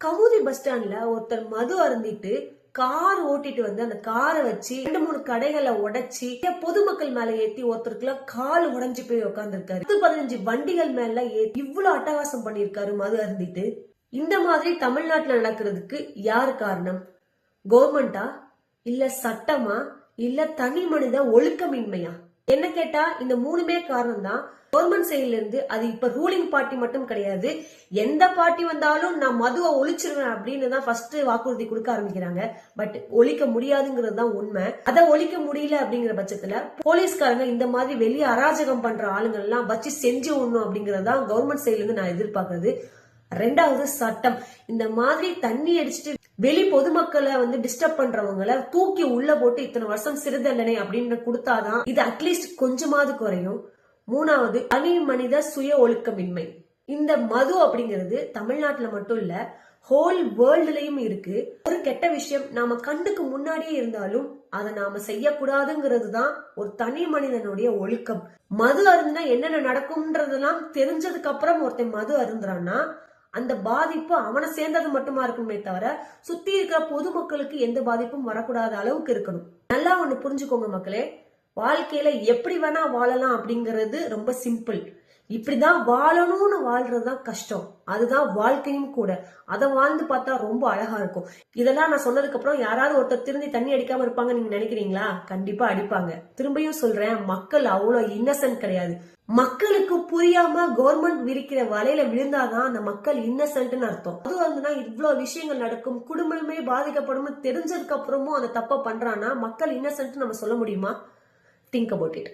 Kamuthi bus ஸ்டாண்ட்ல ஒருத்தர் மது அருந்திட்டு car ஓட்டிட்டு வந்து அந்த காரை வச்சு 2-3 கடைகளை உடைச்சி பொதுமக்கள் மேல ஏத்தி ஒருத்தருக்குள்ள கால் உடைஞ்சு போய் உட்காந்துருக்காரு. 10-15 வண்டிகள் மேல ஏத்தி இவ்வளவு அட்டகாசம் பண்ணிருக்காரு மது அருந்திட்டு. இந்த மாதிரி தமிழ்நாட்டுல நடக்கிறதுக்கு யாரு காரணம்? கவர்மெண்டா, இல்ல சட்டமா, இல்ல தனி மனித ஒழுக்கமின்மையா? என்ன கேட்டா இந்த 3மே காரணம் தான். கவர்மெண்ட் சைட்ல இருந்து அது இப்ப ரூலிங் பார்ட்டி மட்டும் கிடையாது, எந்த பார்ட்டி வந்தாலும் நான் மதுவை ஒழிச்சிருவேன் அப்படின்னு தான் ஃபர்ஸ்ட் வாக்குறுதி கொடுக்க ஆரம்பிக்கிறாங்க. பட் ஒழிக்க முடியாதுங்கிறது தான் உண்மை. அதை ஒழிக்க முடியல அப்படிங்கிற பட்சத்துல போலீஸ்காரங்க இந்த மாதிரி வெளியே அராஜகம் பண்ற ஆளுங்க எல்லாம் வச்சு செஞ்சு விடணும் அப்படிங்கறதான் கவர்மெண்ட் சைட்ல இருந்து நான் எதிர்பார்க்கறது. 2வது சட்டம். இந்த மாதிரி தண்ணி அடிச்சுட்டு வெளி பொதுமக்களை டிஸ்டர்ப் பண்றவங்களை தூக்கி உள்ள போட்டு இத்தனை வருஷம் சிறு தண்டனை அப்படின்னு கொடுத்தாதான் இது அட்லீஸ்ட் கொஞ்சமாவது குறையும். 3வது தனி மனித சுய ஒழுக்கமின்மை. இந்த மது அப்படிங்கிறது தமிழ்நாட்டுல மட்டும் இல்ல, ஹோல் வேர்ல்டுலயும் இருக்கு. ஒரு கெட்ட விஷயம் நாம கண்ணுக்கு முன்னாடியே இருந்தாலும் அதை நாம செய்யக்கூடாதுங்கிறது தான் ஒரு தனி மனிதனுடைய ஒழுக்கம். மது அருந்தினா என்னென்ன நடக்கும்ன்றதெல்லாம் தெரிஞ்சதுக்கு அப்புறம் ஒருத்தன் மது அருந்துறான்னா அந்த பாதிப்பு அவனை சேர்ந்தது மட்டுமா இருக்குமே தவிர சுத்தி இருக்கிற பொதுமக்களுக்கு எந்த பாதிப்பும் வரக்கூடாத அளவுக்கு இருக்கணும். நல்லா ஒண்ணு புரிஞ்சுக்கோங்க மக்களே, வாழ்க்கையில எப்படி வேணா வாழலாம் அப்படிங்கறது ரொம்ப சிம்பிள். இப்படிதான் வாழணும்னு வாழ்றதுதான் கஷ்டம். அதுதான் வாழ்க்கையும் கூட. அதை வாழ்ந்து பார்த்தா ரொம்ப அழகா இருக்கும். இதெல்லாம் நான் சொன்னதுக்கு அப்புறம் யாராவது ஒருத்தர் திருந்தி தண்ணி அடிக்காம இருப்பாங்க நீங்க நினைக்கிறீங்களா? கண்டிப்பா அடிப்பாங்க. திரும்பியும் சொல்றேன், மக்கள் அவ்வளவு இன்னசென்ட் கிடையாது. மக்களுக்கு புரியாம கவர்மெண்ட் விரிக்கிற வலையில விழுந்தாதான் அந்த மக்கள் இன்னசென்ட்னு அர்த்தம். அது வந்துன்னா இவ்வளவு விஷயங்கள் நடக்கும், குடும்பமே பாதிக்கப்படும் தெரிஞ்சதுக்கு அப்புறமும் அந்த தப்ப பண்றான்னா மக்கள் இன்னசென்ட் நம்ம சொல்ல முடியுமா? Think about it.